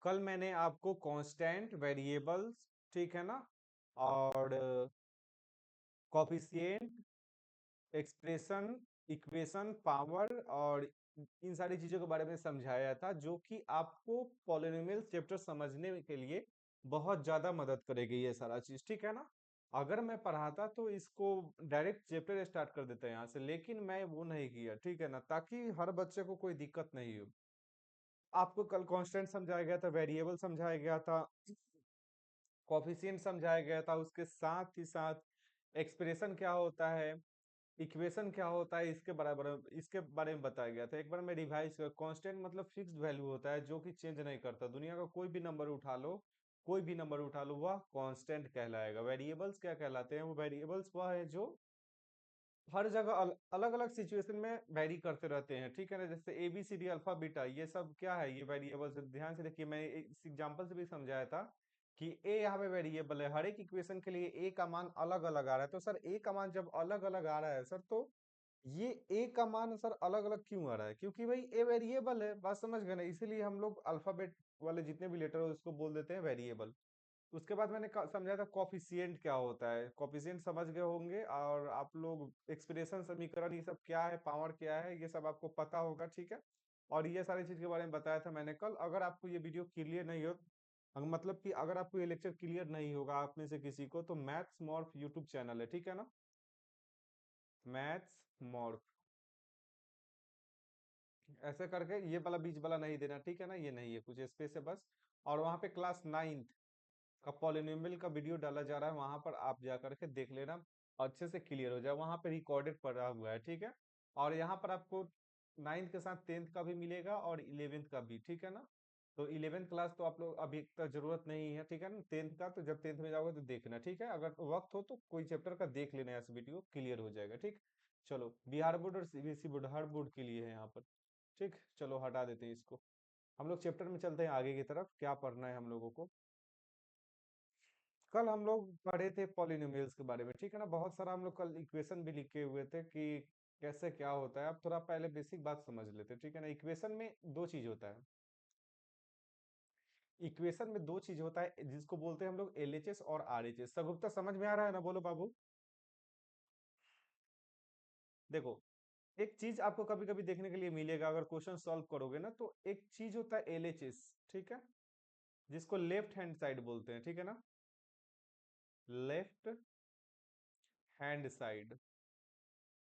कल मैंने आपको कांस्टेंट वेरिएबल्स, ठीक है ना, और कोफिशिएंट, एक्सप्रेशन, इक्वेशन, पावर और इन सारी चीजों के बारे में समझाया था, जो कि आपको पॉलिनोमियल चैप्टर समझने के लिए बहुत ज्यादा मदद करेगी ये सारा चीज, ठीक है ना। अगर मैं पढ़ाता तो इसको डायरेक्ट चैप्टर स्टार्ट कर देता यहाँ से, लेकिन मैं वो नहीं किया, ठीक है ना, ताकि हर बच्चे को कोई दिक्कत नहीं हो। आपको कल कांस्टेंट समझाया गया था, वेरिएबल समझाया गया था, कोफिशिएंट समझाया गया था, उसके साथ ही साथ एक्सप्रेशन क्या होता है, इक्वेशन क्या होता है, इसके बारे में बताया गया था। एक बार मैं रिवाइज कर, कांस्टेंट मतलब फिक्स्ड वैल्यू होता है जो कि चेंज नहीं करता। दुनिया का कोई भी नंबर उठा लो, कोई भी नंबर उठा लो, वह कांस्टेंट कहलाएगा। वेरिएबल्स क्या कहलाते हैं? वो वेरिएबल्स वह है जो हर जगह अलग अलग सिचुएशन में वेरी करते रहते हैं, ठीक है ना। जैसे A B C D alpha beta, ये सब क्या है? ये वेरिएबल्स। ध्यान से देखिए, मैं इस एग्जांपल से भी समझाया था कि ए यहाँ पे वेरिएबल है। हर एक इक्वेशन के लिए ए का मान अलग अलग आ रहा है। तो सर ए का मान जब अलग अलग आ रहा है सर, तो ये ए का मान सर अलग अलग क्यों आ रहा है? क्योंकि भाई ए वेरिएबल है। बात समझ गए ना? इसीलिए हम लोग अल्फाबेट वाले जितने भी लेटर है उसको बोल देते हैं वेरिएबल। उसके बाद मैंने समझा था कॉफिशिएंट क्या होता है। कॉफिशिएंट समझ गए होंगे। और आप लोग एक्सप्रेशन, समीकरण, ये सब क्या है, पावर क्या है, ये सब आपको पता होगा, ठीक है। और ये सारी चीज के बारे में बताया था मैंने कल। अगर आपको ये वीडियो क्लियर नहीं हो, मतलब कि अगर आपको ये लेक्चर क्लियर नहीं होगा आप में से किसी को, तो मैथ्स मॉर्फ यूट्यूब चैनल है, ठीक है ना। मैथ्स मॉर्फ ऐसे करके, ये वाला बीच वाला नहीं देना, ठीक है ना। ये नहीं है, कुछ स्पेस है बस। और वहां पे क्लास 9 का पॉलिनोमियल का वीडियो डाला जा रहा है, वहां पर आप जा करके देख लेना, अच्छे से क्लियर हो जाए। वहां पे रिकॉर्डेड पड़ा हुआ है, ठीक है। और यहाँ पर आपको 9th के साथ 10th का भी मिलेगा और 11th का भी, ठीक है ना। तो 11th क्लास तो आप लोग अभी तक जरूरत नहीं है, ठीक है ना। 10th का तो जब 10th में जाओगे तो देखना, ठीक है। अगर वक्त हो तो कोई चैप्टर का देख लेना, ऐसे वीडियो क्लियर हो जाएगा, ठीक। चलो, बिहार बोर्ड और सीबीएसई बोर्ड, हर बोर्ड के लिए है यहाँ पर, ठीक। चलो हटा देते हैं इसको। हम लोग चैप्टर में चलते हैं आगे की तरफ। क्या पढ़ना है हम लोगों को? कल हम लोग पढ़े थे पॉलिनोमियल्स के बारे में, ठीक है ना। बहुत सारा हम लोग कल इक्वेशन भी लिखे हुए थे कि कैसे क्या होता है। अब थोड़ा पहले बेसिक बात समझ लेते हैं, ठीक है ना। इक्वेशन में दो चीज होता है। इक्वेशन में दो चीज होता है, जिसको बोलते हैं हम लोग एलएचएस और आरएचएस। सगुप्ता समझ में आ रहा है ना? बोलो बाबू। देखो, एक चीज आपको कभी कभी देखने के लिए मिलेगा, अगर क्वेश्चन सॉल्व करोगे ना, तो एक चीज होता है एलएचएस, ठीक है, जिसको लेफ्ट हैंड साइड बोलते हैं, ठीक है ना। लेफ्ट हैंड साइड,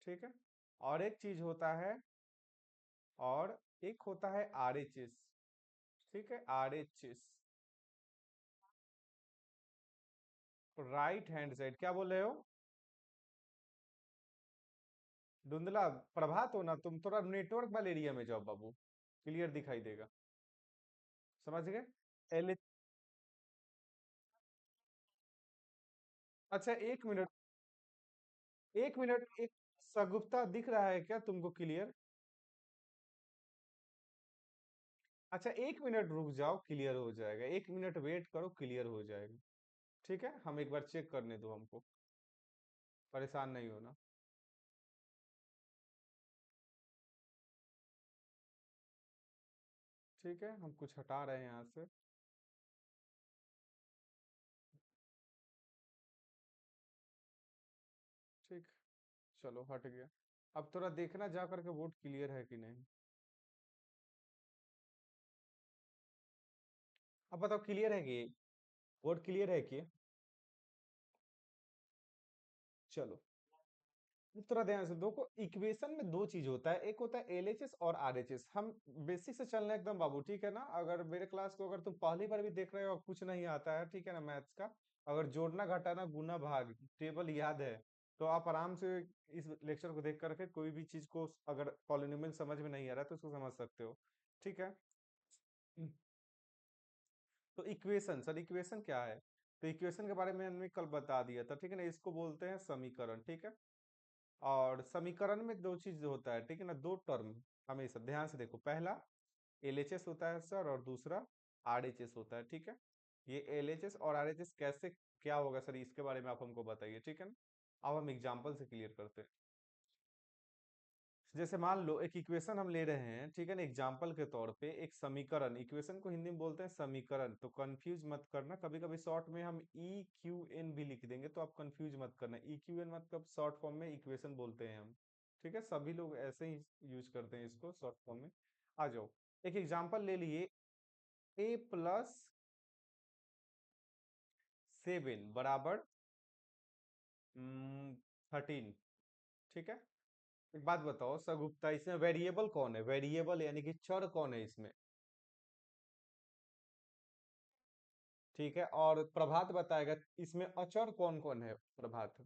ठीक है। और एक चीज होता है, और एक होता है आरएचएस, ठीक है, आरएचएस, राइट हैंड साइड। क्या बोल रहे हो? धुंधला प्रभात हो ना तुम? थोड़ा नेटवर्क वाले एरिया में जाओ बाबू, क्लियर दिखाई देगा। समझ गए? एल। अच्छा, एक मिनट, एक मिनट, एक सगुप्ता दिख रहा है क्या तुमको क्लियर? अच्छा, एक मिनट रुक जाओ, क्लियर हो जाएगा। एक मिनट वेट करो, क्लियर हो जाएगा, ठीक है। हम एक बार चेक करने दो हमको, परेशान नहीं होना। ठीक है, हम कुछ हटा रहे हैं यहाँ से, ठीक। चलो हट गया। अब थोड़ा देखना जा करके वोट क्लियर है कि नहीं। अब बताओ क्लियर है कि वोट क्लियर है कि? चलो, थोड़ा ध्यान से देखो। इक्वेशन में दो चीज होता है, एक होता है एलएचएस और आरएचएस। हम बेसिक से चलना एकदम बाबू, ठीक है ना। अगर मेरे क्लास को अगर तुम पहली बार भी देख रहे हो और कुछ नहीं आता है, ठीक है ना, मैथ्स का, अगर जोड़ना घटाना गुना भाग टेबल याद है, तो आप आराम से इस लेक्चर को देख करके कोई भी चीज को, अगर पॉलिनोमियल समझ में नहीं आ रहा है तो उसको समझ सकते हो, ठीक है। तो इक्वेशन, सर इक्वेशन क्या है? तो इक्वेशन के बारे में हमने कल बता दिया था, ठीक है ना। इसको बोलते हैं समीकरण, ठीक है। और समीकरण में दो चीज होता है, ठीक है ना, दो टर्म। हमेशा ध्यान से देखो, पहला एलएचएस होता है सर, और दूसरा आरएचएस होता है, ठीक है। ये एलएचएस और आरएचएस कैसे क्या होगा सर, इसके बारे में आप हमको बताइए, ठीक है ना। अब हम एग्जाम्पल से क्लियर करते हैं। जैसे मान लो एक इक्वेशन हम ले रहे हैं, ठीक है ना, एग्जाम्पल के तौर पे एक समीकरण, इक्वेशन को हिंदी में बोलते हैं समीकरण, तो कंफ्यूज मत करना, कभी कभी शॉर्ट में हम ई क्यू एन भी लिख देंगे, तो आप कंफ्यूज मत करना, ई क्यू एन मतलब शॉर्ट फॉर्म में इक्वेशन बोलते हैं हम। ठीक है, सभी लोग ऐसे ही यूज करते हैं इसको शॉर्ट फॉर्म में। आ जाओ, एक एग्जाम्पल ले लिए, a+7 बराबर 13। ठीक है, एक बात बताओ सगुप्ता, इसमें वेरिएबल कौन है, वेरिएबल यानी कि चर कौन है इसमें? ठीक है, और प्रभात बताएगा इसमें अचर कौन कौन है, प्रभात।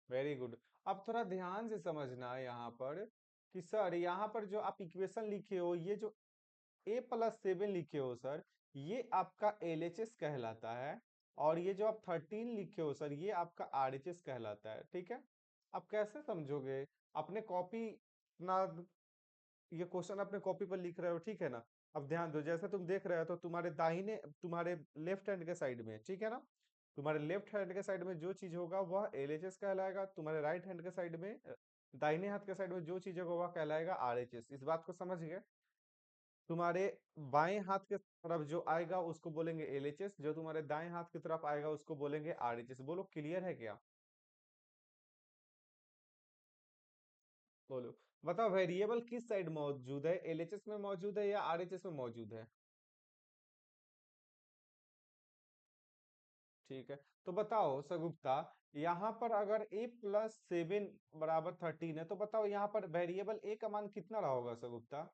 Very good. अब थोड़ा ध्यान से समझना यहाँ पर कि सर यहाँ पर जो आप इक्वेशन लिखे हो, ये जो a+7 लिखे हो सर, ये आपका LHS कहलाता है, और ये जो आप 13 लिखे हो सर, ये आपका RHS कहलाता है। ठीक है, आप कैसे समझोगे? अपने कॉपी ना, ये क्वेश्चन अपने कॉपी पर लिख रहे हो, ठीक है ना? अब ध्यान दो, जैसे तुम देख रहे हो तो तुम्हारे लेफ्ट हैंड के साइड में, ठीक है ना, तुम्हारे लेफ्ट हैंड के साइड में जो चीज होगा वह LHS कहलाएगा, तुम्हारे राइट हैंड के साइड में दाहिने हाथ के साइड में जो चीज होगा वह कहलाएगा RHS। इस बात को समझ गए? तुम्हारे बाएं हाथ के तरफ जो आएगा उसको बोलेंगे LHS, जो तुम्हारे दाएं हाथ की तरफ आएगा उसको बोलेंगे RHS। बोलो, क्लियर है क्या? बोलो, बताओ वेरिएबल किस साइड मौजूद है, LHS में मौजूद है या RHS में मौजूद है? ठीक है, तो बताओ सगुप्ता, यहाँ पर अगर a+7 बराबर 13 है, तो बताओ यहाँ पर वेरिएबल a का मान कितना रहा होगा सगुप्ता?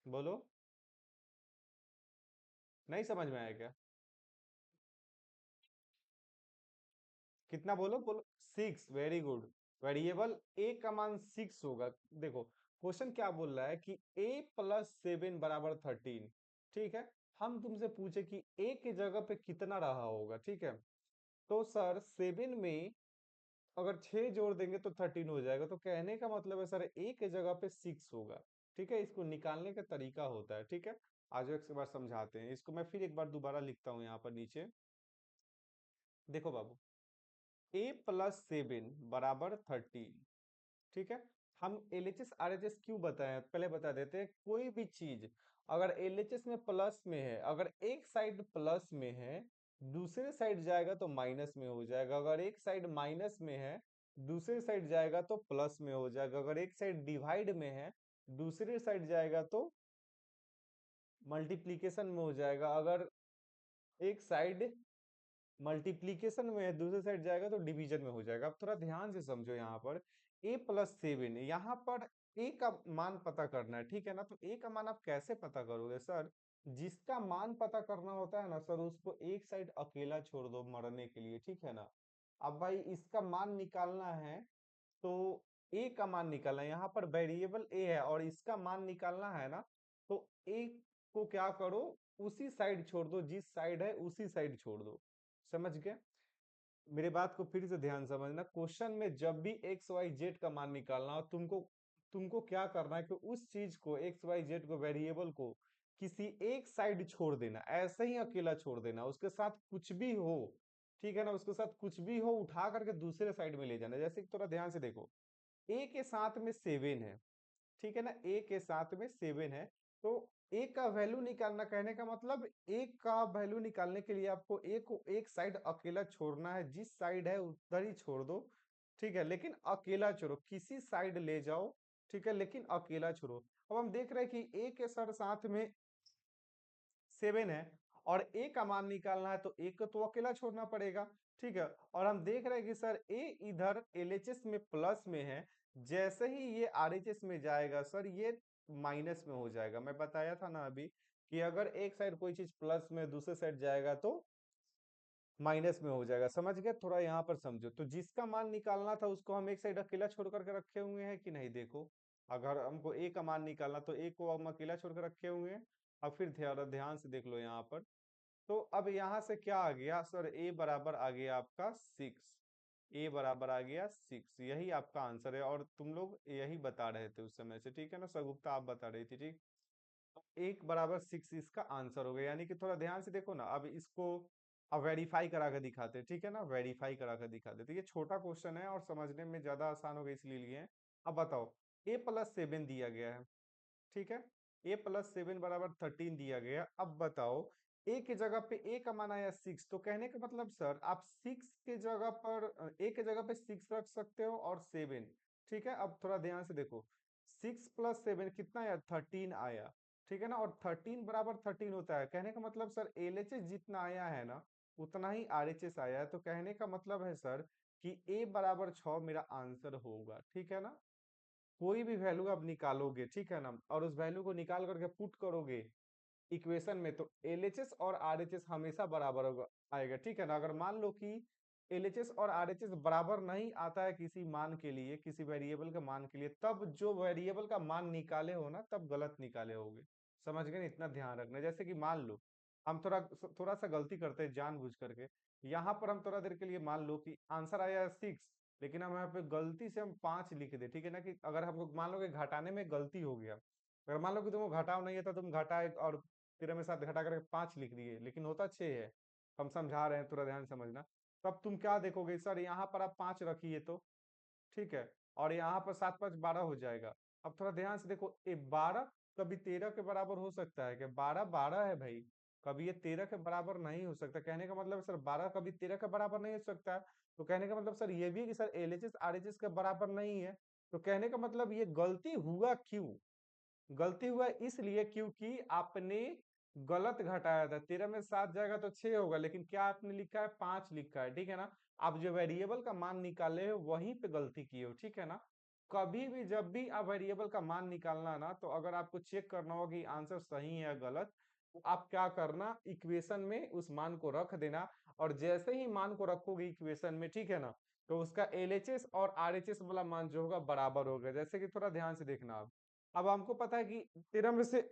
बोलो, नहीं समझ में आया क्या? कितना? बोलो बोलो। 6, वेरी गुड। वेरिएबल a का मान 6 होगा। देखो, क्वेश्चन क्या बोल रहा है कि a+7 बराबर 13। ठीक है, हम तुमसे पूछे कि a की जगह पे कितना रहा होगा, ठीक है, तो सर 7 में अगर 6 जोड़ देंगे तो 13 हो जाएगा, तो कहने का मतलब है सर ए के जगह पे 6 होगा। ठीक है, इसको निकालने का तरीका होता है। ठीक है, आज एक बार समझाते हैं इसको, मैं फिर एक बार दोबारा लिखता हूँ यहाँ पर नीचे। देखो बाबू, a+7 बराबर 13। ठीक है, हम LHS RHS क्यों बताएं, पहले बता देते हैं। कोई भी चीज अगर LHS में प्लस में है, अगर एक साइड प्लस में है, दूसरे साइड जाएगा तो माइनस में हो जाएगा, अगर एक साइड माइनस में है, दूसरे साइड जाएगा तो प्लस में हो जाएगा, अगर एक साइड डिवाइड में है, दूसरे साइड जाएगा तो मल्टीप्लीकेशन में हो जाएगा, अगर एक साइड मल्टीप्लीकेशन में है, दूसरे साइड जाएगा तो डिवीजन में हो जाएगा। अब थोड़ा ध्यान से समझो, यहाँ पर a+7, यहाँ पर a का मान पता करना है, ठीक है ना? तो a का मान आप कैसे पता करोगे सर? जिसका मान पता करना होता है ना सर, उसको एक साइड अकेला छोड़ दो मरने के लिए, ठीक है ना? अब भाई इसका मान निकालना है, तो a का मान निकालना है, यहाँ पर वेरिएबल a है और इसका मान निकालना है ना, तो a को क्या करो, उसी साइड छोड़ दो, जिस साइड है उसी साइड छोड़ दो। समझ गए? मेरे बात को फिर से ध्यान समझना, क्वेश्चन में जब भी एक्स वाई जेड का मान निकालना हो, तुमको तुमको क्या करना है कि उस चीज को, एक्स वाई जेड को, वेरिएबल को किसी एक साइड छोड़ देना, ऐसे ही अकेला छोड़ देना, उसके साथ कुछ भी हो, ठीक है ना, उसके साथ कुछ भी हो उठा करके दूसरे साइड में ले जाना। जैसे कि थोड़ा ध्यान से देखो, ए के साथ में 7 है, ठीक है ना, ए के साथ में 7 है, तो ए का वैल्यू निकालना, कहने का मतलब ए का वैल्यू निकालने के लिए आपको ए को एक साइड अकेला छोड़ना है, जिस साइड है उधर ही छोड़ दो। ठीक है, लेकिन अकेला छोड़ो, किसी साइड ले जाओ, ठीक है, लेकिन अकेला छोड़ो। अब हम देख रहे हैं कि ए के सर साथ में 7 है और ए का मान निकालना है, तो ए को तो अकेला छोड़ना पड़ेगा। ठीक है, और हम देख रहे हैं कि सर ए इधर LHS में प्लस में है, जैसे ही ये RHS में जाएगा सर, ये माइनस में हो जाएगा। मैं बताया था ना अभी कि अगर एक साइड कोई चीज प्लस में, दूसरे साइड जाएगा तो माइनस में हो जाएगा। समझ गए? थोड़ा यहाँ पर समझो, तो जिसका मान निकालना था उसको हम एक साइड अकेला छोड़ करके रखे हुए हैं कि नहीं? देखो, अगर हमको ए का मान निकालना तो ए को हम अकेला छोड़ कर रखे हुए हैं। अब फिर ध्यान ध्यान से देख लो यहाँ पर, तो अब यहाँ से क्या आ गया सर, ए बराबर आ गया आपका 6। ए बराबर आ गया 6, यही आपका आंसर है, और तुम लोग यही बता रहे थे उस समय से, ठीक है ना? सगुप्ता आप बता रही थी, ठीक। एक बराबर 6 इसका आंसर हो गया, यानी कि थोड़ा ध्यान से देखो ना, अब इसको अब वेरीफाई करा के दिखाते हैं, ठीक है ना, वेरीफाई करा के दिखाते हैं। तो ये छोटा क्वेश्चन है और समझने में ज्यादा आसान होगा इसलिए लिए हैं। अब बताओ, a+7 दिया गया है, ठीक है, a+7 बराबर 13 दिया गया। अब बताओ, a की जगह पे a का मान आया 6, तो कहने का मतलब सर आप 6 के जगह पर a के जगह पे 6 रख सकते हो और 7, ठीक है। अब थोड़ा ध्यान से देखो, 6+7 कितना आया, 13 आया, ठीक है ना, और 13 बराबर 13 होता है। कहने का मतलब सर LHS जितना आया है ना, उतना ही RHS आया है। तो कहने का मतलब है सर कि a बराबर 6 मेरा आंसर होगा, ठीक है ना। कोई भी वैल्यू आप निकालोगे, ठीक है ना, और उस वैल्यू को निकाल करके पुट करोगे इक्वेशन में, तो एलएचएस और आरएचएस हमेशा बराबर होगा, आएगा, ठीक है ना। अगर मान लो कि एलएचएस और आरएचएस बराबर नहीं आता है किसी मान के लिए, किसी वेरिएबल के मान के लिए, तब जो वेरिएबल का मान निकाले हो ना, तब गलत निकाले होगे। समझ गए ना? इतना ध्यान रखना। जैसे कि मान लो हम थोड़ा थोड़ा सा गलती करते हैं जानबूझ करके। यहाँ पर हम थोड़ा देर के लिए मान लो कि आंसर आया है 6, लेकिन हम यहाँ पे गलती से हम 5 लिख दे, ठीक है ना। कि अगर हमको मान लो कि घटाने में गलती हो गया, अगर मान लो कि तुमको घटाव नहीं है तो तुम घटाए और 13 में 7 घटा करके 5 लिख दिए, लेकिन होता 6 है। हम समझा रहे हैं, थोड़ा ध्यान से समझना। तब तुम क्या देखोगे, सर यहाँ पर आप 5 रखिए तो, ठीक है, और यहाँ पर 7×5 = 12 हो जाएगा। अब थोड़ा ध्यान से देखो, ये 12 कभी 13 के बराबर हो सकता है क्या? 12 12 है भाई, कभी ये 13 के बराबर नहीं हो सकता। कहने का मतलब सर 12 कभी 13 के बराबर नहीं हो सकता है। तो कहने का मतलब सर ये भी है कि सर एलएचएस आरएचएस के बराबर नहीं है। तो कहने का मतलब ये गलती हुआ क्यों? गलती हुआ इसलिए क्योंकि आपने गलत घटाया था। 13 में 7 जाएगा तो 6 होगा, लेकिन क्या आपने लिखा है, 5 लिखा है, ठीक है ना। आप जो वेरिएबल का मान निकाले हो वहीं पे गलती की हो, ठीक है ना। कभी भी जब भी आप वेरिएबल का मान निकालना ना, तो अगर आपको चेक करना हो कि आंसर सही है या गलत, तो आप क्या करना, इक्वेशन में उस मान को रख देना। और जैसे ही मान को रखोगे इक्वेशन में, ठीक है ना, तो उसका एलएचएस और आरएचएस वाला मान जो होगा बराबर होगा। जैसे कि थोड़ा ध्यान से देखना आप। अब हमको पता है कि 13 में से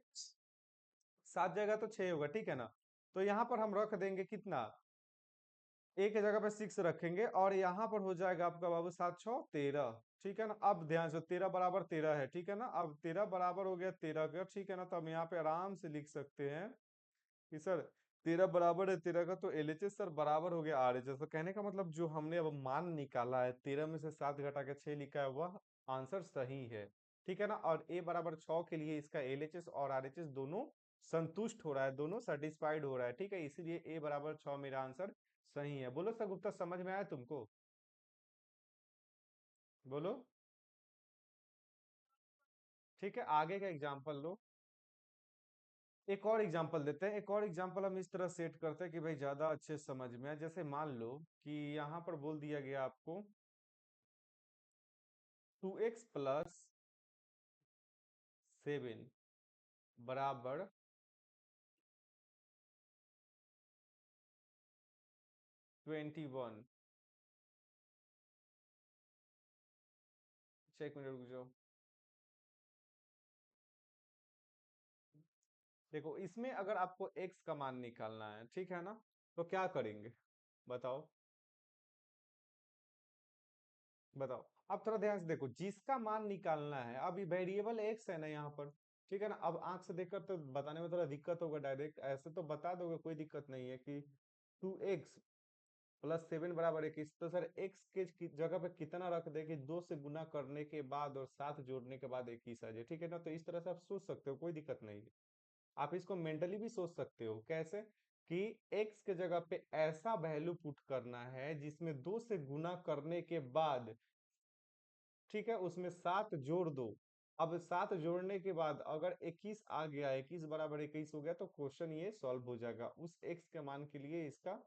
7 जाएगा तो 6 होगा, ठीक है ना। तो यहाँ पर हम रख देंगे कितना, एक की जगह पे 6 रखेंगे, और यहाँ पर हो जाएगा आपका बाबू 7×6 = 13, ठीक है ना। अब ध्यान से, 13 बराबर 13 है, ठीक है ना। अब 13 बराबर हो गया 13 का, ठीक है ना। तो हम यहाँ पे आराम से लिख सकते हैं कि सर 13 बराबर है 13 का, तो एलएचएस सर बराबर हो गया आरएचएस। तो कहने का मतलब जो हमने अब मान निकाला है, 13 में से 7 घटा के 6 लिखा है, वह आंसर सही है, ठीक है ना। और a बराबर 6 के लिए इसका एलएचएस और आरएचएस दोनों संतुष्ट हो रहा है, दोनों सेटिस्फाइड हो रहा है, ठीक है। इसीलिए a बराबर 6 मेरा आंसर सही है। बोलो सर गुप्ता, समझ में आया तुमको? बोलो। ठीक है, आगे का एग्जाम्पल लो। एक और एग्जांपल देते हैं, एक और एग्जांपल हम इस तरह सेट करते हैं कि भाई ज्यादा अच्छे से समझ में आए। जैसे मान लो कि यहाँ पर बोल दिया गया आपको 2x+7 बराबर 21। अच्छा, 1 मिनट रुक जाओ। देखो, इसमें अगर आपको x का मान निकालना है, ठीक है ना, तो क्या करेंगे बताओ? बताओ। अब थोड़ा ध्यान से देखो, जिसका मान निकालना है, अब ये वेरिएबल x है ना यहाँ पर, ठीक है ना। अब आंख से देखकर तो बताने में थोड़ा दिक्कत होगा, डायरेक्ट ऐसे तो बता दोगे, कोई दिक्कत नहीं है कि 2x+7 बराबर 21। तो सर x के जगह पे कितना रख दे कि 2 से गुना करने के बाद और 7 जोड़ने के बाद 21 आ जाए, ठीक है ना। तो इस तरह से आप सोच सकते हो, कोई दिक्कत नहीं है। आप इसको मेंटली भी सोच सकते हो, कैसे कि x के जगह पे ऐसा वैल्यू पुट करना है जिसमें 2 से गुना करने के बाद, ठीक है, उसमें 7 जोड़ दो। अब 7 जोड़ने के बाद अगर 21 आ गया, 21 बराबर 21 हो गया, तो क्वेश्चन ये सॉल्व हो जाएगा। उस x के मान के लिए इसका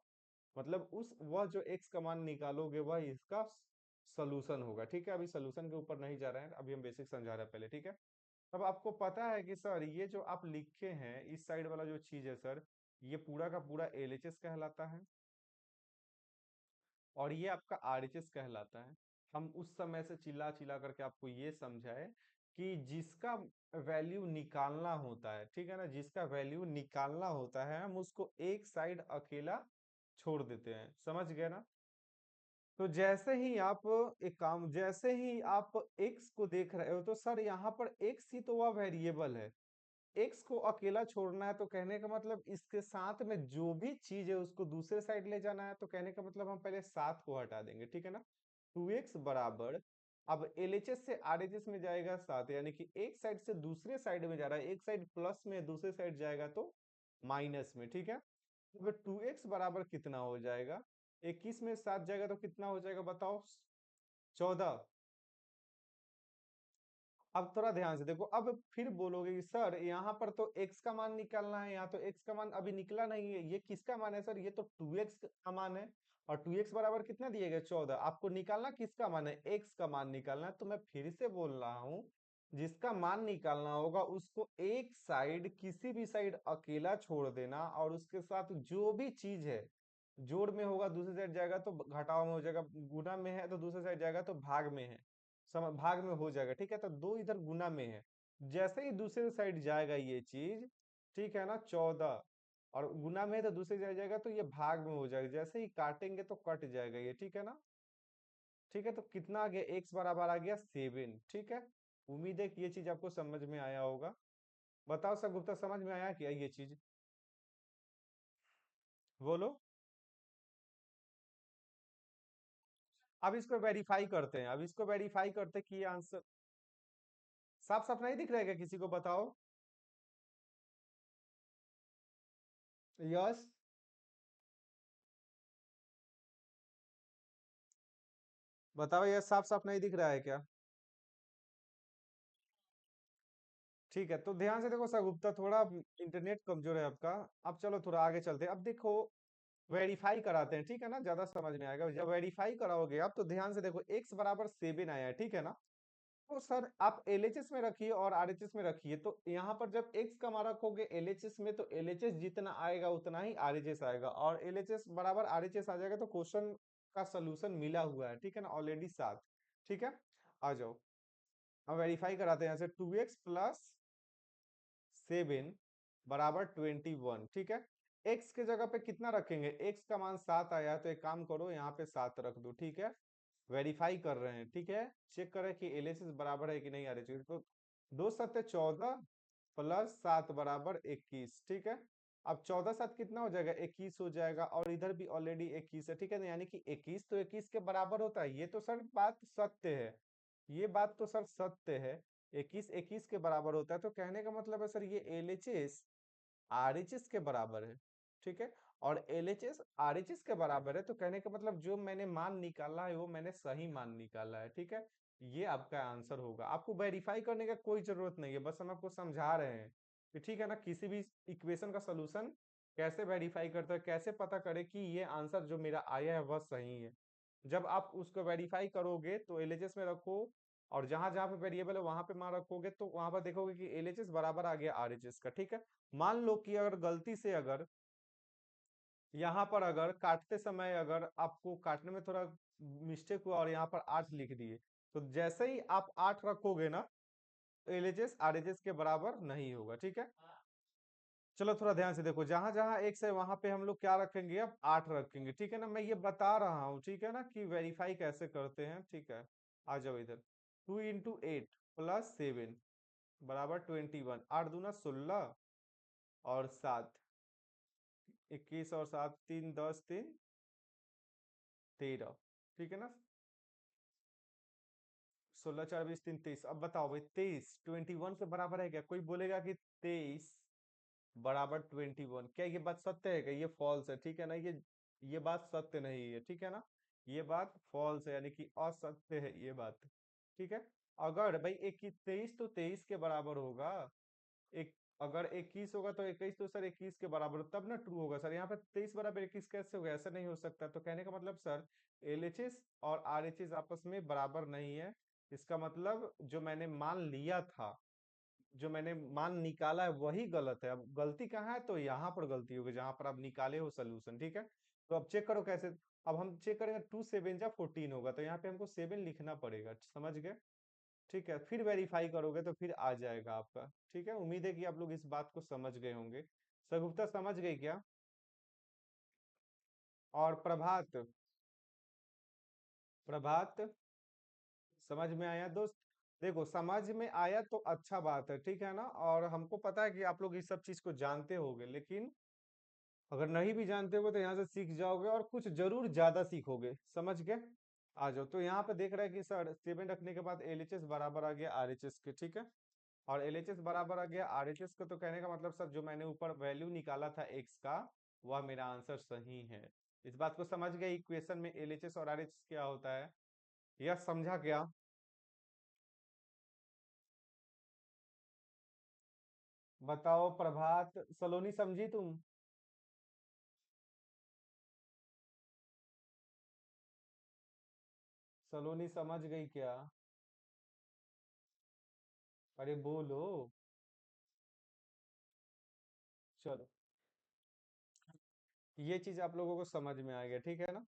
मतलब उस वह जो x का मान निकालोगे वह इसका सॉल्यूशन होगा, ठीक है। अभी सॉल्यूशन के ऊपर नहीं जा रहे हैं, अभी हम बेसिक समझा रहे हैं पहले, ठीक है। अब आपको पता है कि सर ये जो आप लिखे हैं इस साइड वाला जो चीज है सर, ये पूरा का पूरा एलएचएस कहलाता है, और ये आपका आरएचएस कहलाता है। हम उस समय से चिल्ला चिल्ला करके आपको ये समझाए कि जिसका वैल्यू निकालना होता है, ठीक है ना, जिसका वैल्यू निकालना होता है, हम उसको एक साइड अकेला छोड़ देते हैं। समझ गए ना? तो जैसे ही आप एक काम, जैसे ही आप x को देख रहे हो, तो सर यहाँ पर x ही तो वह वेरिएबल है, एक्स को अकेला छोड़ना है तो कहने का मतलब इसके साथ में जो भी चीज है उसको दूसरे साइड ले जाना है, तो कहने का मतलब हम पहले सात को हटा देंगे, ठीक है ना। 2x बराबर, अब एलएचएस से आरएचएस में जाएगा सात, यानी कि एक साइड से दूसरे साइड में जा रहा है, एक साइड प्लस में दूसरे साइड जाएगा तो माइनस में, ठीक है। तो 2x बराबर कितना हो जाएगा, 21 में सात जाएगा तो कितना हो जाएगा बताओ, 14। अब थोड़ा ध्यान से देखो, अब फिर बोलोगे कि सर यहाँ पर तो x का मान निकालना है, यहाँ तो x का मान अभी निकला नहीं है, ये किसका मान है सर, ये तो 2x का मान है। और 2x बराबर कितना दिए गए, 14। आपको निकालना किसका मान है, x का मान निकालना है। तो मैं फिर से बोल रहा हूँ, जिसका मान निकालना होगा उसको एक साइड, किसी भी साइड अकेला छोड़ देना, और उसके साथ जो भी चीज है जोड़ में होगा दूसरी साइड जाएगा तो घटाव में हो जाएगा, गुना में है तो दूसरी साइड जाएगा तो भाग में है, भाग में हो जाएगा, ठीक है। तो दो इधर गुना में है, जैसे ही दूसरे साइड जाएगा ये चीज, ठीक है ना, 14, और गुना में है तो दूसरी साइड जाएगा तो ये भाग में हो जाएगा, जैसे ही काटेंगे तो कट जाएगा ये, ठीक है ना। ठीक है, तो कितना आ गया, एक्स बराबर आ गया 7, ठीक है। उम्मीद है कि ये चीज आपको समझ में आया होगा। बताओ सर गुप्ता, समझ में आया क्या ये चीज, बोलो। अब इसको वेरीफाई करते हैं, अब इसको वेरीफाई करते हैं कि ये आंसर साफ साफ नहीं दिख रहा है क्या, किसी को बताओ। यस, बताओ, ये साफ साफ नहीं दिख रहा है क्या। ठीक है, तो ध्यान से देखो सर गुप्ता, थोड़ा इंटरनेट कमजोर है आपका। अब चलो थोड़ा आगे चलते हैं, अब देखो वेरीफाई कराते हैं, ठीक है ना, ज्यादा समझ में आएगा। जब वेरीफाई कराओगे आप तो ध्यान से देखो, x बराबर 7 आया है, ठीक है ना। तो सर आप एलएचएस में रखिए और आरएचएस में रखिए, तो यहाँ पर जब x का मान रखोगे एलएचएस में, तो एलएचएस जितना आएगा उतना ही आरएचएस आएगा, और एलएचएस बराबर आरएचएस आ जाएगा, तो क्वेश्चन का सोल्यूशन मिला हुआ है, ठीक है ना, ऑलरेडी साथ। ठीक है, आ जाओ, अब वेरीफाई कराते हैं। यहाँ से 2x प्लस 7 बराबर 21, ठीक है। x के जगह पे कितना रखेंगे, x का मान 7 आया है, तो एक काम करो यहाँ पे 7 रख दो, ठीक है। वेरीफाई कर रहे हैं, ठीक है, चेक करें कि एलएचएस बराबर है कि नहीं आरएचएस। तो 2 7 14 प्लस 7 बराबर 21, ठीक है। अब 14 7 कितना हो जाएगा, 21 हो जाएगा, और इधर भी ऑलरेडी 21 है, ठीक है ना, यानी कि 21 तो 21 के बराबर होता है, ये तो सर बात सत्य है, ये बात तो सर सत्य है। 21 21 के बराबर होता है, तो कहने का मतलब है सर ये एलएचएस आरएचएस के बराबर है, ठीक है। और एलएचएस आरएचएस के बराबर है, तो कहने का मतलब जो मैंने मान निकाला है वो मैंने सही मान निकाला है, ठीक है। ये आपका आंसर होगा, आपको वेरीफाई करने का कोई जरूरत नहीं है, बस हम आपको समझा रहे हैं कि ठीक है ना, किसी भी इक्वेशन का सोल्यूशन कैसे वेरीफाई करते हैं, कैसे पता करें कि ये आंसर जो मेरा आया है वह सही है। जब आप उसको वेरीफाई करोगे तो एलएचएस में रखो, और जहां जहां पे वेरिएबल है वहां पे मान रखोगे, तो वहां पर देखोगे कि एलएचएस बराबर आ गया आरएचएस का, ठीक है। मान लो कि अगर गलती से अगर यहाँ पर अगर काटते समय अगर आपको काटने में थोड़ा मिस्टेक हुआ और यहाँ पर 8 लिख दिए, तो जैसे ही आप 8 रखोगे ना, एलएचएस आरएचएस के बराबर नहीं होगा, ठीक है। चलो थोड़ा ध्यान से देखो, जहां जहां एक्स है वहां पे हम लोग क्या रखेंगे, अब 8 रखेंगे, ठीक है ना। मैं ये बता रहा हूँ, ठीक है ना, कि वेरीफाई कैसे करते हैं, ठीक है। आ जाओ इधर, 2 × 8 प्लस 7 बराबर 21, 8 दूना 16 और 7, 21 और 7 3 10 3 13, ठीक है ना। 16 4 20 3 23, अब बताओ भाई, 23 21 के बराबर है क्या, कोई बोलेगा कि 23 बराबर 21, क्या ये बात सत्य है क्या, ये फॉल्स है, ठीक है ना, ये बात सत्य नहीं है, ठीक है ना, ये बात फॉल्स है, यानी कि असत्य है ये बात, ठीक है। अगर भाई 23 तो 23 के बराबर होगा, एक अगर 21 होगा तो 21 तो सर 21 के बराबर तब ना ट्रू होगा सर, यहाँ पे 23 बराबर 21 कैसे होगा, ऐसा नहीं हो सकता। तो कहने का मतलब सर एलएचएस और आरएचएस आपस में बराबर नहीं है, इसका मतलब जो मैंने मान लिया था, जो मैंने मान निकाला है वही गलत है। अब गलती कहाँ है, तो यहाँ पर गलती होगी जहां पर आप निकाले हो सोल्यूशन, ठीक है। तो अब चेक करो कैसे, अब हम चेक करेंगे, 2 7 जा 14 होगा, तो यहाँ पे हमको 7 लिखना पड़ेगा, समझ गए, ठीक है। फिर वेरीफाई करोगे तो फिर आ जाएगा आपका, ठीक है। उम्मीद है कि आप लोग इस बात को समझ गए होंगे। सगुप्ता समझ गए क्या, और प्रभात, प्रभात समझ में आया दोस्त। देखो समझ में आया तो अच्छा बात है, ठीक है ना, और हमको पता है कि आप लोग इस सब चीज को जानते होगे, लेकिन अगर नहीं भी जानते हो तो यहाँ से सीख जाओगे और कुछ जरूर ज्यादा सीखोगे, समझ गए। आ जाओ, तो यहाँ पे देख रहा है कि सर 7 रखने के बाद एलएचएस बराबर आ गया आरएचएस के, ठीक है। और एलएचएस बराबर आ गया आरएचएस का, तो कहने का मतलब सर जो मैंने ऊपर वैल्यू निकाला था एक्स का, वह मेरा आंसर सही है। इस बात को समझ गए इक्वेशन में एलएचएस और आरएचएस क्या होता है, यह समझा क्या? बताओ प्रभात सलोनी, समझी तुम? सलोनी समझ गई क्या? अरे बोलो। चलो, ये चीज आप लोगों को समझ में आ गया, ठीक है ना।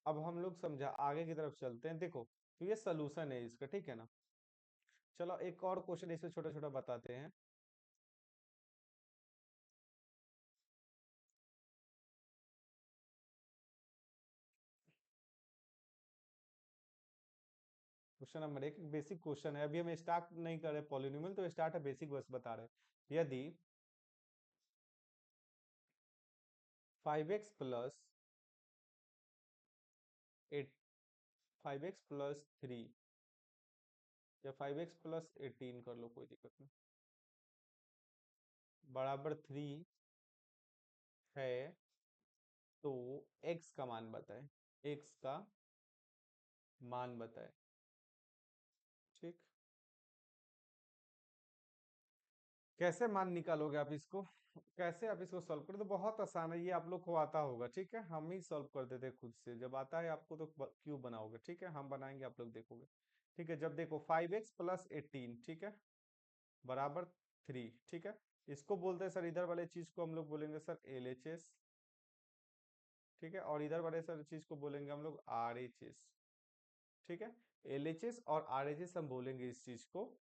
अब हम लोग समझा आगे की तरफ चलते हैं, देखो तो ये सोल्यूशन है इसका, ठीक है ना। चलो एक और क्वेश्चन इसमें छोटा छोटा बताते हैं। क्वेश्चन नंबर 1 बेसिक क्वेश्चन है, अभी हम स्टार्ट नहीं कर रहे पॉलिनोमियल, तो स्टार्ट है बेसिक, बस बता रहे हैं। यदि 5x प्लस 8, 5x प्लस 3 या 5x प्लस 18 कर लो, कोई दिक्कत नहीं, बराबर 3 है, तो x का मान बताए, x का मान बताए, ठीक। कैसे मान निकालोगे आप इसको, कैसे आप इसको सॉल्व करोगे? तो बहुत आसान है, ये आप लोग को आता होगा, ठीक है, हम ही सॉल्व कर देते हैं खुद से, जब आता है आपको तो क्यों बनाओगे, ठीक है, हम बनाएंगे आप लोग देखोगे। ठीक है, जब देखो 5x प्लस 18, ठीक है, बराबर 3, ठीक है, इसको बोलते हैं सर, इधर वाले चीज को हम लोग बोलेंगे सर एलएचएस, ठीक है, और इधर वाले सर चीज को बोलेंगे हम लोग आरएचएस, ठीक है। एलएचएस और आरएचएस हम बोलेंगे इस चीज को।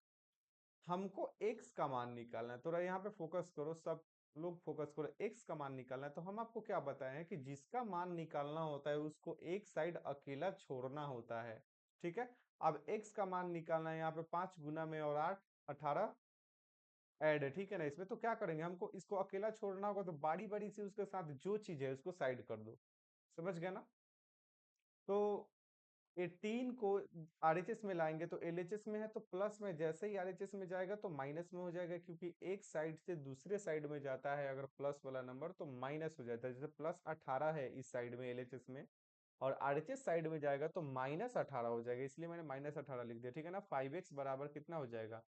हमको x का मान निकालना है, थोड़ा यहाँ पे फोकस करो, सब लोग फोकस करो, x का मान निकालना है, तो हम आपको क्या बताए हैं कि जिसका मान निकालना होता है उसको एक साइड अकेला छोड़ना होता है, ठीक है। अब x का मान निकालना है, यहाँ पे 5 गुना में और 8, 18 ऐड है, ठीक है ना, इसमें तो क्या करेंगे, हमको इसको अकेला छोड़ना होगा, तो बारी बारी से उसके साथ जो चीज है उसको साइड कर दो, समझ गए ना। तो 18 को आरएचएस में लाएंगे तो एलएचएस में है, तो प्लस में जैसे ही आरएचएस में जाएगा तो माइनस में हो जाएगा, क्योंकि एक साइड से दूसरे साइड में जाता है अगर प्लस वाला नंबर तो माइनस हो जाता है, जैसे +18 है इस साइड में एलएचएस में, और आरएचएस साइड में जाएगा तो -18 हो जाएगा, इसलिए मैंने -18 लिख दिया, ठीक है ना। 5x बराबर कितना हो जाएगा,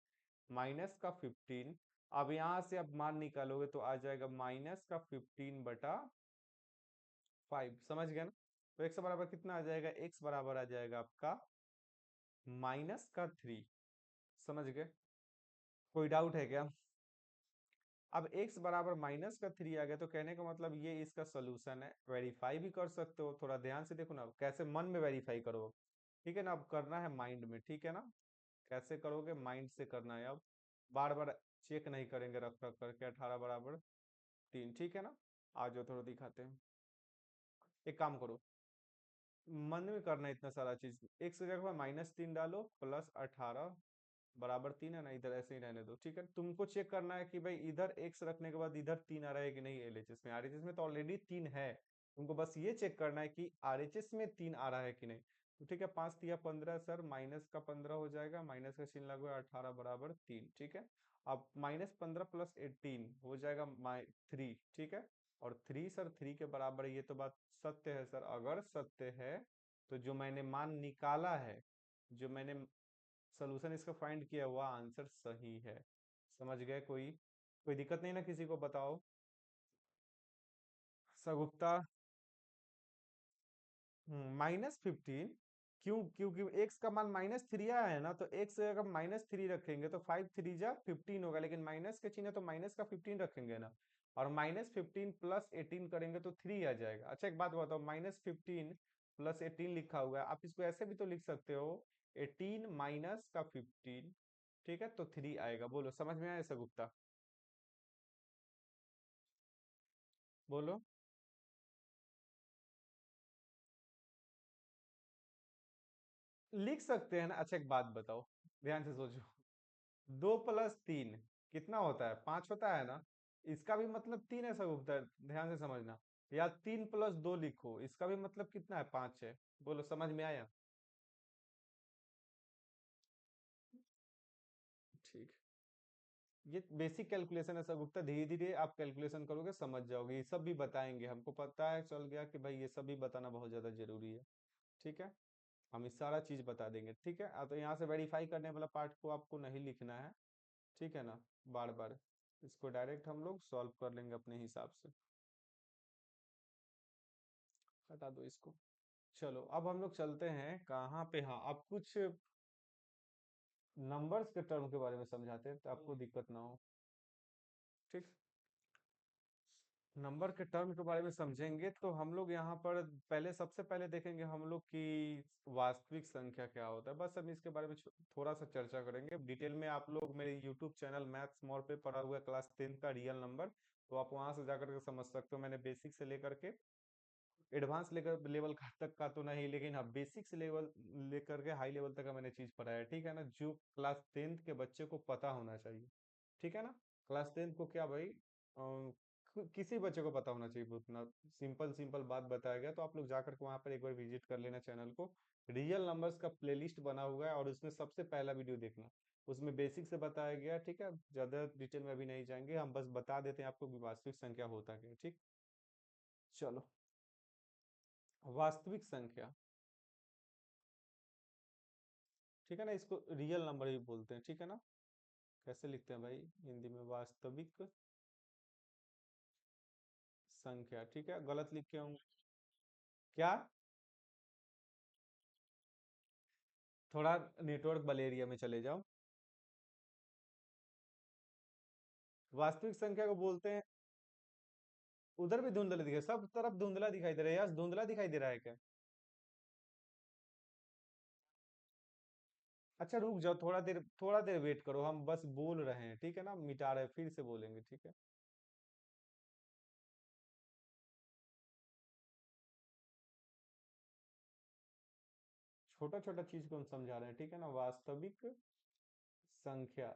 -15। अब यहाँ से अब मान निकालोगे तो आ जाएगा -15/5, समझ गए ना। तो x बराबर कितना आ जाएगा, x बराबर आ जाएगा आपका -3, समझ गए। कोई डाउट है क्या? अब x बराबर -3 आ गया, तो कहने का मतलब ये इसका सोल्यूशन है, वेरीफाई भी कर सकते हो, थोड़ा ध्यान से देखो ना, कैसे मन में वेरीफाई करो, ठीक है ना। अब करना है माइंड में, ठीक है ना, कैसे करोगे, माइंड से करना है अब, बार बार चेक नहीं करेंगे रख रख करके, 18/3, ठीक है ना। आ जाओ थोड़ा दिखाते हैं, एक काम करो, मन में करना है इतना सारा चीज, x की जगह पर -3 डालो, +18 बराबर 3 है ना, इधर ऐसे ही रहने दो, ठीक है। तुमको चेक करना है कि भाई इधर x रखने के बाद इधर 3 आ रहा है कि नहीं, एलएचएस में, आरएचएस में तो ऑलरेडी 3 है, तुमको बस ये चेक करना है कि आरएचएस में 3 आ रहा है कि नहीं। तो ठीक है, 5 × 3 = 15 सर, माइनस का 15 हो जाएगा, माइनस का चिन्ह लगेगा, 18/3, ठीक है। अब -15 + 18 हो जाएगा 3, ठीक है। और 3 सर 3 के बराबर है, ये तो बात सत्य है सर, अगर सत्य है तो जो मैंने मान निकाला है, जो मैंने सोल्यूशन इसका फाइंड किया हुआ आंसर सही है, समझ गए। कोई कोई दिक्कत नहीं ना, किसी को बताओ। सगुप्ता, -15, क्यों, क्योंकि एक्स का मान -3 आया है ना, तो एक्स से अगर -3 रखेंगे तो 5×3 = 15 होगा, लेकिन माइनस के चिन्ह है तो माइनस का 15 रखेंगे ना, और -15 + 18 करेंगे तो 3 आ जाएगा। अच्छा एक बात बताओ, -15 + 18 लिखा हुआ है, आप इसको ऐसे भी तो लिख सकते हो, 18 माइनस का 15, ठीक है, तो 3 आएगा। बोलो समझ में आया सगुप्ता? बोलो। लिख सकते हैं ना, अच्छा एक बात बताओ, ध्यान से सोचो। 2 + 3 कितना होता है? 5 होता है ना। इसका भी मतलब 3 ऐसा होता है, ध्यान से समझना। या 3 + 2 लिखो, इसका भी मतलब कितना है? 5 है। बोलो, समझ में आया? ठीक। ये बेसिक कैलकुलेशन है सर गुप्ता, धीरे धीरे आप कैलकुलेशन करोगे समझ जाओगे, ये सब भी बताएंगे, हमको पता है चल गया कि भाई ये सब भी बताना बहुत ज्यादा जरूरी है। ठीक है, हम इस सारा चीज बता देंगे। ठीक है, तो यहाँ से वेरीफाई करने वाला पार्ट को आपको नहीं लिखना है। ठीक है ना, बार बार इसको डायरेक्ट हम लोग सॉल्व कर लेंगे अपने हिसाब से। हटा दो इसको। चलो अब हम लोग चलते हैं कहाँ पे, हाँ अब कुछ नंबर्स के टर्म के बारे में समझाते हैं तो आपको दिक्कत ना हो। ठीक, नंबर के टर्म के बारे में समझेंगे तो हम लोग यहाँ पर पहले सबसे पहले देखेंगे हम लोग की वास्तविक संख्या क्या होता है, बस हम इसके बारे में थोड़ा सा चर्चा करेंगे डिटेल में। आप लोग मेरे यूट्यूब चैनल मैथ्स मोर पे पढ़ा हुआ है क्लास 10 का रियल नंबर, तो आप वहां से जाकर के समझ सकते हो। मैंने बेसिक से लेकर के एडवांस लेकर लेवल का तक का तो नहीं, लेकिन हाँ बेसिक से लेवल लेकर के हाई लेवल तक का मैंने चीज पढ़ाया है। ठीक है ना, जो क्लास 10th के बच्चे को पता होना चाहिए। ठीक है ना, क्लास 10th को क्या भाई, किसी बच्चे को पता होना चाहिए, उतना सिंपल सिंपल बात बताया गया। तो आप लोग जाकर के वहां पर एक बार विजिट कर लेना चैनल को। रियल नंबर्स का प्लेलिस्ट बना हुआ है और उसमें सबसे पहला वीडियो देखना, उसमें बेसिक से बताया गया है। ठीक है, ज्यादा डिटेल में अभी नहीं जाएंगे, हम बस बता देते हैं आपको कि वास्तविक संख्या होता क्या है। ठीक, चलो वास्तविक संख्या, ठीक है ना, इसको रियल नंबर ही बोलते हैं। ठीक है ना, कैसे लिखते हैं भाई हिंदी में? वास्तविक संख्या। ठीक है, गलत लिख के होंगे क्या? थोड़ा नेटवर्क वाले एरिया में चले जाओ। वास्तविक संख्या को बोलते हैं, उधर भी धुंधला दिखाई, सब तरफ धुंधला दिखाई दे रहा है। यस, धुंधला दिखाई दे रहा है क्या? अच्छा रुक जाओ, थोड़ा देर वेट करो, हम बस बोल रहे हैं। ठीक है ना, मिटा रहे हैं, फिर से बोलेंगे। ठीक है, छोटा छोटा चीज को हम समझा रहे हैं। ठीक है ना, वास्तविक संख्या,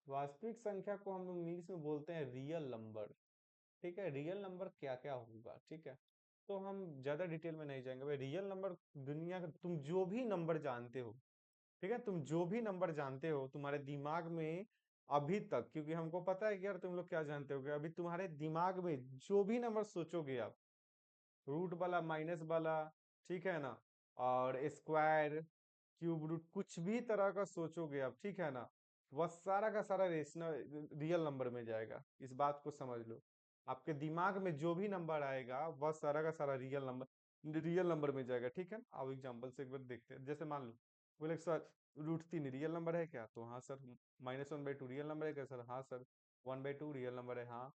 वास्तविक संख्या को हम लोग इंग्लिश में बोलते हैं रियल नंबर। ठीक है, रियल नंबर क्या क्या होगा? ठीक है, तो हम ज्यादा डिटेल में नहीं जाएंगे भाई। रियल नंबर दुनिया का तुम जो भी नंबर जानते हो, ठीक है, तुम जो भी नंबर जानते हो तुम्हारे दिमाग में अभी तक, क्योंकि हमको पता है कि यार तुम लोग क्या जानते हो, अभी तुम्हारे दिमाग में जो भी नंबर सोचोगे आप, रूट वाला, माइनस वाला, ठीक है ना, और स्क्वायर, क्यूब रूट, कुछ भी तरह का सोचोगे आप, ठीक है ना, वह सारा का सारा रेशनल रियल नंबर में जाएगा। इस बात को समझ लो, आपके दिमाग में जो भी नंबर आएगा वह सारा का सारा रियल नंबर में जाएगा। ठीक है ना, अब एग्जांपल से एक बार देखते हैं। जैसे मान लो बोले सर √3 रियल नंबर है क्या? तो हाँ सर। -1/2 रियल नंबर है क्या? सर हाँ सर। 1/2 रियल नंबर है, हाँ।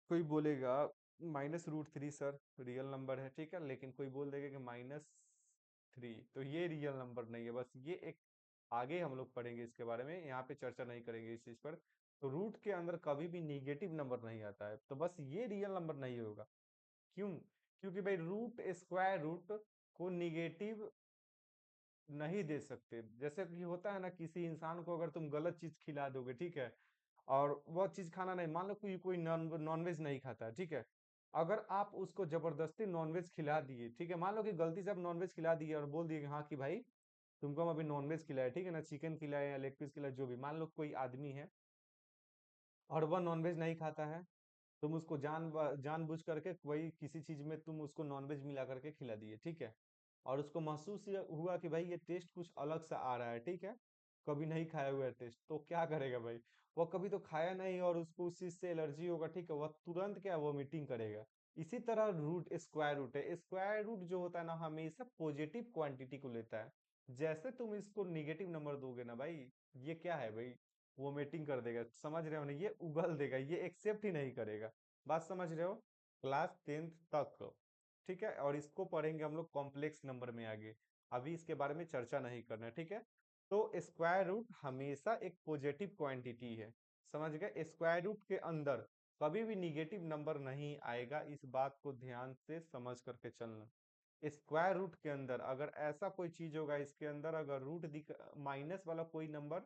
कोई बोलेगा -√3 सर रियल नंबर है, ठीक है, लेकिन कोई बोल देगा कि -3, तो ये रियल नंबर नहीं है। बस ये एक, आगे हम लोग पढ़ेंगे इसके बारे में, यहाँ पे चर्चा नहीं करेंगे इस चीज पर। तो रूट के अंदर कभी भी निगेटिव नंबर नहीं आता है, तो बस ये रियल नंबर नहीं होगा। क्यों? क्योंकि भाई रूट, स्क्वायर रूट को निगेटिव नहीं दे सकते। जैसे कि होता है ना, किसी इंसान को अगर तुम गलत चीज खिला दोगे, ठीक है, और वह चीज खाना नहीं, मान लो कोई कोई नॉनवेज नहीं खाता है, ठीक है, अगर आप उसको जबरदस्ती नॉनवेज खिला दिए, ठीक है, मान लो कि गलती से आप नॉनवेज खिला दिए और बोल दिए कि हाँ कि भाई तुमको हम अभी नॉनवेज खिलाए, ठीक है ना, चिकन खिलाए या लेग पीस खिलाए, जो भी, मान लो कोई आदमी है और वह नॉनवेज नहीं खाता है, तुम उसको जानबूझ करके कोई किसी चीज में तुम उसको नॉनवेज मिला करके खिला दिए, ठीक है, और उसको महसूस ये हुआ कि भाई ये टेस्ट कुछ अलग सा आ रहा है, ठीक है, कभी नहीं खाया हुआ टेस्ट, तो क्या करेगा भाई? वो कभी तो खाया नहीं और उसको उस चीज से एलर्जी होगा, ठीक है, वह तुरंत क्या वोमिटिंग करेगा। इसी तरह रूट, स्क्वायर रूट है, स्क्वायर रूट जो होता है ना, हमेशा पॉजिटिव क्वांटिटी को लेता है। जैसे तुम इसको निगेटिव नंबर दोगे ना भाई, ये क्या है भाई, वोमिटिंग कर देगा, समझ रहे हो ना, ये उगल देगा, ये एक्सेप्ट ही नहीं करेगा। बात समझ रहे हो? क्लास 10th तक, ठीक है, और इसको पढ़ेंगे हम लोग कॉम्प्लेक्स नंबर में आगे, अभी इसके बारे में चर्चा नहीं करना है। ठीक है, तो स्क्वायर रूट हमेशा एक पॉजिटिव क्वांटिटी है, समझ गए? स्क्वायर रूट के अंदर कभी भी निगेटिव नंबर नहीं आएगा, इस बात को ध्यान से समझ करके चलना। स्क्वायर रूट के अंदर अगर ऐसा कोई चीज होगा, इसके अंदर अगर रूट दिख माइनस वाला कोई नंबर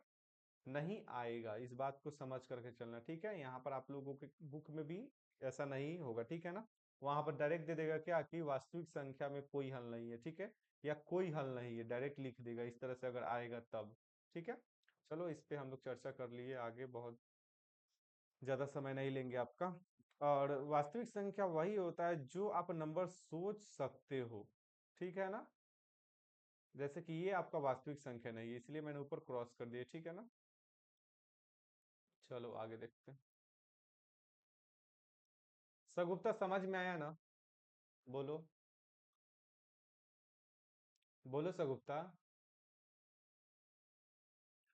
नहीं आएगा, इस बात को समझ करके चलना, ठीक है। यहाँ पर आप लोगों के बुक में भी ऐसा नहीं होगा, ठीक है ना। वहां पर डायरेक्ट दे देगा क्या कि वास्तविक संख्या में कोई हल नहीं है, ठीक है, या कोई हल नहीं है, डायरेक्ट लिख देगा इस तरह से अगर आएगा तब, ठीक है। चलो इस पे हम लोग चर्चा कर लिए आगे, बहुत ज्यादा समय नहीं लेंगे आपका। और वास्तविक संख्या वही होता है जो आप नंबर सोच सकते हो, ठीक है ना। जैसे कि ये आपका वास्तविक संख्या नहीं है, इसलिए मैंने ऊपर क्रॉस कर दिया, ठीक है ना। चलो आगे देखते हैं। सगुप्ता समझ में आया ना? बोलो, बोलो सगुप्ता।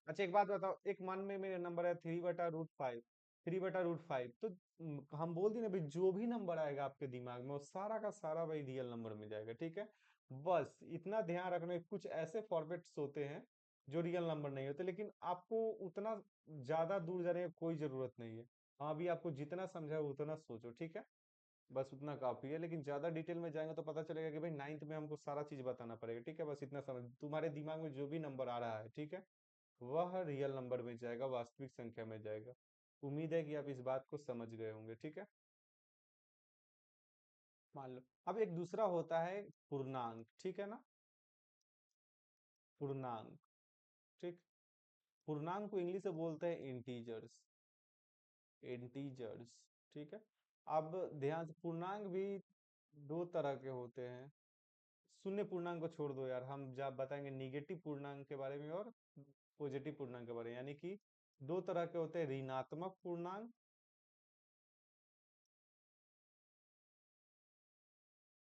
अच्छा एक बात बताओ, एक मन में मेरा नंबर है 3/√5, 3/√5, तो हम बोल दी ना भाई, जो भी नंबर आएगा आपके दिमाग में वो सारा का सारा भाई रियल नंबर में जाएगा, ठीक है। बस इतना ध्यान रखना है, कुछ ऐसे फॉर्मेट्स होते हैं जो रियल नंबर नहीं होते, लेकिन आपको उतना ज्यादा दूर जाने की कोई जरूरत नहीं है। हाँ अभी आपको जितना समझा है उतना सोचो, ठीक है। बस उतना काफी है, लेकिन ज्यादा डिटेल में जाएंगे तो पता चलेगा कि भाई नाइन्थ में हमको सारा चीज बताना पड़ेगा, ठीक है। बस इतना समझ, तुम्हारे दिमाग में जो भी नंबर आ रहा है, ठीक है, वह रियल नंबर में जाएगा, वास्तविक संख्या में जाएगा। उम्मीद है कि आप इस बात को समझ गए होंगे, ठीक है। मान लो अब एक दूसरा होता है पूर्णांक, ठीक है ना। पूर्णांक, ठीक। पूर्णांक को इंग्लिश से बोलते हैं इंटीजर्स, इंटीजर्स, ठीक है। अब ध्यान से, पूर्णांक भी दो तरह के होते हैं। शून्य पूर्णांक को छोड़ दो यार, हम जब बताएंगे निगेटिव पूर्णांक के बारे में और पॉजिटिव पूर्णांक के बारे में, यानी कि दो तरह के होते हैं, ऋणात्मक पूर्णांक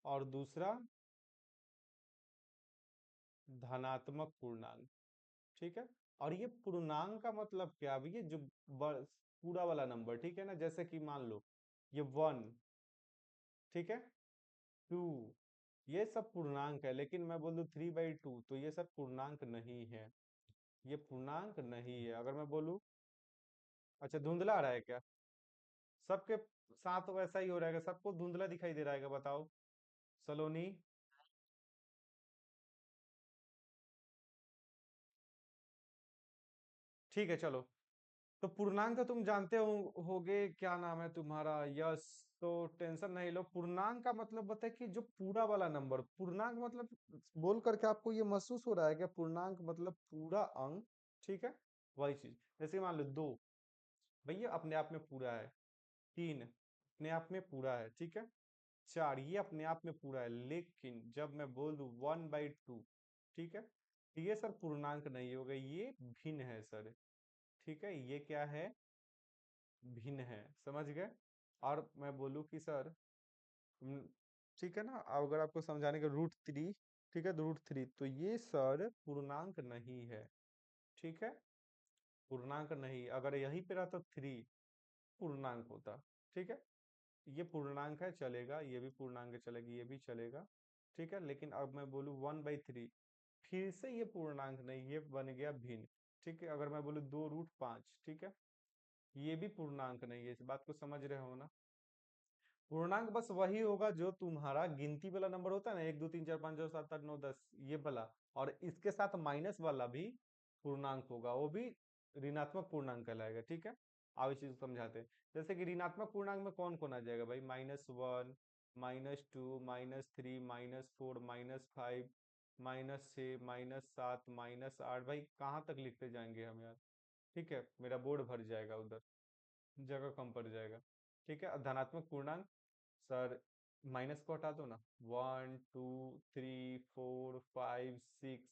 और दूसरा धनात्मक पूर्णांक, ठीक है। और ये पूर्णांक का मतलब क्या, अब ये जो पूरा वाला नंबर, ठीक है ना, जैसे कि मान लो ये 1, ठीक है, 2, ये सब पूर्णांक है, लेकिन मैं बोल दूं 3/2 तो ये सब पूर्णांक नहीं है, ये पूर्णांक नहीं है। अगर मैं बोलूं, अच्छा धुंधला आ रहा है क्या सबके साथ? वैसा ही हो रहेगा, सबको धुंधला दिखाई दे रहा है क्या, बताओ सलोनी। ठीक है चलो, तो पूर्णांक तो तुम जानते होगे, क्या नाम है तुम्हारा, यस। तो टेंशन नहीं लो, पूर्णांक का मतलब बताए कि जो पूरा वाला नंबर, पूर्णांक मतलब बोल करके आपको ये महसूस हो रहा है कि पूर्णांक मतलब पूरा अंक, ठीक है। वही चीज, जैसे मान लो 2, भैया अपने आप में पूरा है। 3 अपने आप में पूरा है, ठीक है। 4 ये अपने आप में पूरा है, लेकिन जब मैं बोल दूं 1/2, ठीक है, तो ये सर पूर्णांक नहीं होगा, ये भिन्न है सर, ठीक है। ये क्या है, भिन्न है, समझ गए। और मैं बोलूँ कि सर, हम्म, ठीक है ना, अगर आपको समझाने का √3, ठीक है, √3 तो ये सर पूर्णांक नहीं है, ठीक है। पूर्णांक नहीं, अगर यहीं पे रहता 3 पूर्णांक होता, ठीक है। ये पूर्णांक है, चलेगा, ये भी पूर्णांक है, चलेगी, ये भी चलेगा, ठीक है। लेकिन अब मैं बोलूँ 1/3, फिर से ये पूर्णांक नहीं, ये बन गया भिन्न, ठीक है। अगर मैं बोलूँ 2√5, ठीक है, ये भी पूर्णांक नहीं है, इस बात को समझ रहे हो ना। पूर्णांक बस वही होगा जो तुम्हारा गिनती वाला नंबर होता है ना, 1 2 3 4 5 6 7 8 9 10, ये वाला, और इसके साथ माइनस वाला भी पूर्णांक होगा, वो भी ऋणात्मक पूर्णांक कहलाएगा, ठीक है। अब इस चीज को समझाते हैं। जैसे कि ऋणात्मक पूर्णांक में कौन कौन आ जाएगा भाई, -1, -2, -3, -4, -5, -6, -7, -8, भाई कहाँ तक लिखते जाएंगे हम यार, ठीक है, मेरा बोर्ड भर जाएगा उधर, जगह कम पड़ जाएगा, ठीक है। अब धनात्मक पूर्णांक, सर माइनस को हटा दो ना, 1 2 3 4 5 6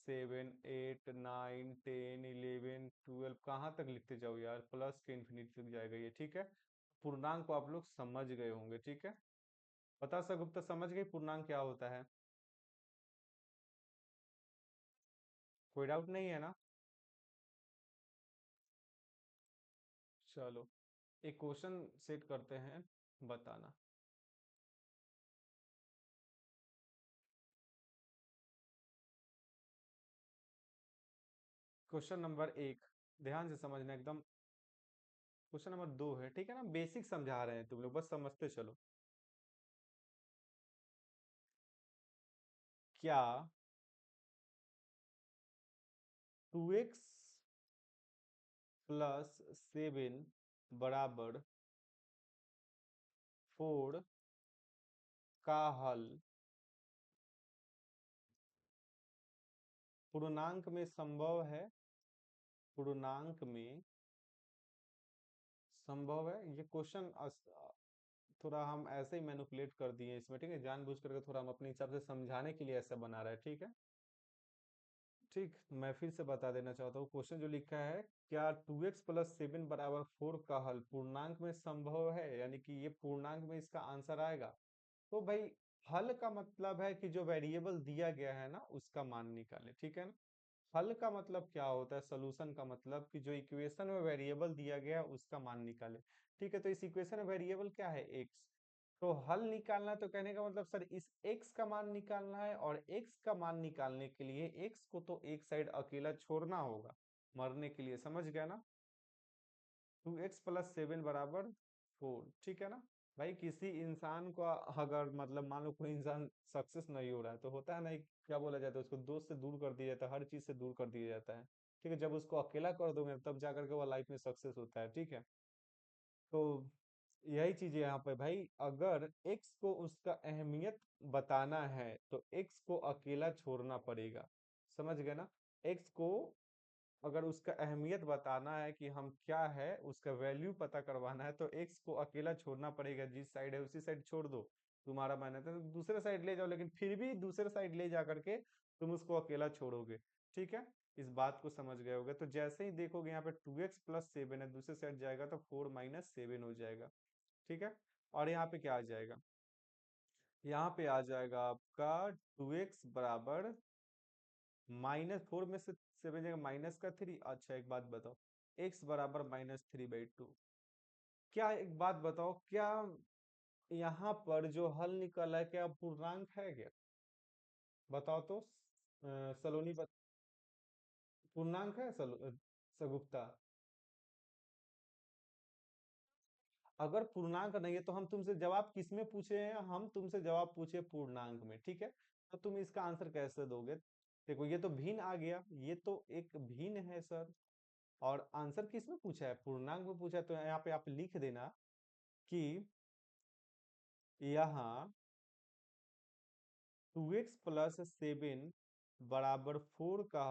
7 8 9 10 11 12, कहाँ तक लिखते जाओ यार, प्लस के इन्फिनिटी तक जाएगा ये, ठीक है। पूर्णांक को आप लोग समझ गए होंगे, ठीक है। बता गुप्ता समझ गए पूर्णांक क्या होता है? कोई डाउट नहीं है ना? चलो एक क्वेश्चन सेट करते हैं, बताना। क्वेश्चन नंबर 1, ध्यान से समझना एकदम। क्वेश्चन नंबर 2 है, ठीक है ना, बेसिक समझा रहे हैं तुम लोग, बस समझते चलो। क्या 2x प्लस 7 बराबर 4 का हल पूर्णांक में संभव है? पूर्णांक में संभव है, ये क्वेश्चन थोड़ा हम ऐसे ही मैनिपुलेट कर दिए इसमें, ठीक है, जानबूझ करके थोड़ा हम अपने हिसाब से समझाने के लिए ऐसा बना रहा है, ठीक है। ठीक, मैं फिर से बता देना चाहता हूँ, क्वेश्चन जो लिखा है, क्या 2x प्लस 7 बराबर 4 का हल पूर्णांक में संभव है, यानी कि ये पूर्णांक में इसका आंसर आएगा। तो भाई, हल का मतलब है कि जो वेरिएबल दिया गया है ना उसका मान निकालें, ठीक है ना। हल का मतलब क्या होता है? सोल्यूशन का मतलब कि जो इक्वेशन में वेरिएबल दिया गया है उसका मान निकाले। ठीक है, तो इस इक्वेशन में वेरिएबल क्या है? एक्स। तो हल निकालना है, तो कहने का मतलब सर इस एक्स का मान निकालना है, और एक्स का मान निकालने के लिए एक्स को तो एक साइड अकेला छोड़ना होगा मरने के लिए, समझ गया ना। 2x प्लस 7 बराबर 4, ठीक है ना। भाई, किसी इंसान को अगर मतलब मान लो कोई इंसान सक्सेस नहीं हो रहा है, तो होता है ना, क्या बोला जाता है उसको, दोस्त से दूर कर दिया जाता है, हर चीज से दूर कर दिया जाता है। ठीक है, जब उसको अकेला कर दोगे तब जाकर के वो लाइफ में सक्सेस होता है, ठीक है। तो यही चीज है यहाँ पे भाई, अगर एक्स को उसका अहमियत बताना है तो एक्स को अकेला छोड़ना पड़ेगा, समझ गए ना। एक्स को अगर उसका अहमियत बताना है कि हम क्या है, उसका वैल्यू पता करवाना है, तो एक्स को अकेला छोड़ना पड़ेगा, जिस साइड है उसी साइड छोड़ दो। तुम्हारा मानना है तो दूसरे साइड ले जाओ, लेकिन फिर भी दूसरे साइड ले जा करके तुम उसको अकेला छोड़ोगे, ठीक है। इस बात को समझ गए होगे। तो जैसे ही देखोगे यहाँ पे 2x प्लस 7 है, दूसरे साइड जाएगा तो 4 माइनस 7 हो जाएगा, ठीक है। और यहाँ पे क्या आ जाएगा? यहाँ पे आ जाएगा आपका 2x बराबर -4 में से 7 जाएगा -3। अच्छा, एक बात बताओ, x बराबर -3/2। क्या, एक बात बताओ, क्या यहाँ पर जो हल निकला है क्या पूर्णांक है क्या? बताओ तो। सलोनी पूर्णांक है सगुप्ता? अगर पूर्णांक नहीं है तो हम तुमसे जवाब किसमें पूछे हैं? हम तुमसे जवाब पूछे पूर्णांक में, ठीक है। तो तुम इसका आंसर कैसे दोगे? देखो, ये तो भिन्न आ गया, ये तो एक भिन्न है सर। और आंसर किस में पूछा है? पूर्णांक में पूछा है, तो यहाँ पे आप लिख देना कि यहाँ 2x प्लस 7 बराबर 4 का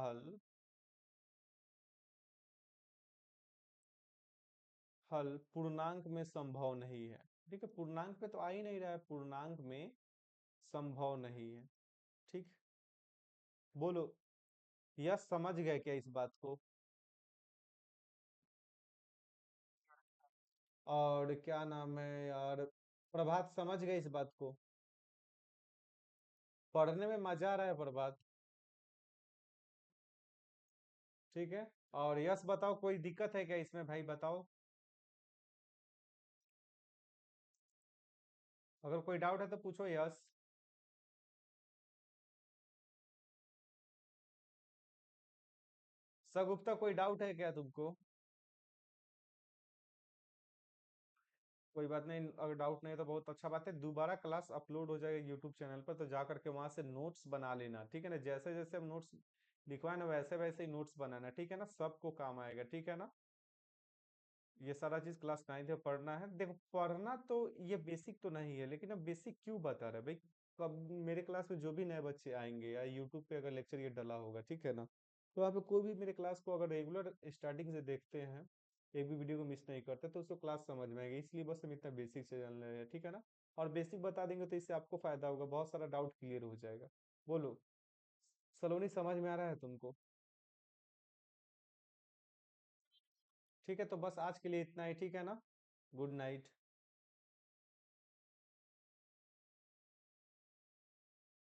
हल पूर्णांक में संभव नहीं है। ठीक है, पूर्णांक पे तो आ ही नहीं रहा है, पूर्णांक में संभव नहीं है, ठीक। बोलो, यह समझ गए क्या इस बात को? और क्या नाम है यार, प्रभात समझ गए इस बात को? पढ़ने में मजा आ रहा है प्रभात? ठीक है। और यस बताओ, कोई दिक्कत है क्या इसमें भाई, बताओ। अगर कोई डाउट है तो पूछो, यस। सगुप्ता, कोई डाउट है क्या तुमको? कोई बात नहीं, अगर डाउट नहीं है तो बहुत अच्छा बात है। दोबारा क्लास अपलोड हो जाएगा यूट्यूब चैनल पर, तो जा करके वहां से नोट्स बना लेना, ठीक है ना। जैसे जैसे हम नोट्स लिखवाए ना, वैसे वैसे ही नोट्स बनाना, ठीक है ना, सबको काम आएगा, ठीक है ना। ये सारा चीज क्लास 9 में पढ़ना है। देखो, पढ़ना तो ये बेसिक तो नहीं है, लेकिन अब बेसिक क्यों बता रहे हैं भाई? कब मेरे क्लास में जो भी नए बच्चे आएंगे या यूट्यूब पे अगर लेक्चर ये डला होगा, ठीक है ना, तो वहाँ पे कोई भी मेरे क्लास को अगर रेगुलर स्टार्टिंग से देखते हैं, एक भी वीडियो को मिस नहीं करते, तो उसको क्लास समझ में आएगी। इसलिए बस हम इतना बेसिक से जान रहे हैं, ठीक है ना। और बेसिक बता देंगे तो इससे आपको फायदा होगा, बहुत सारा डाउट क्लियर हो जाएगा। बोलो, सलोनी समझ में आ रहा है तुमको? ठीक है, तो बस आज के लिए इतना ही, ठीक है ना। Good night.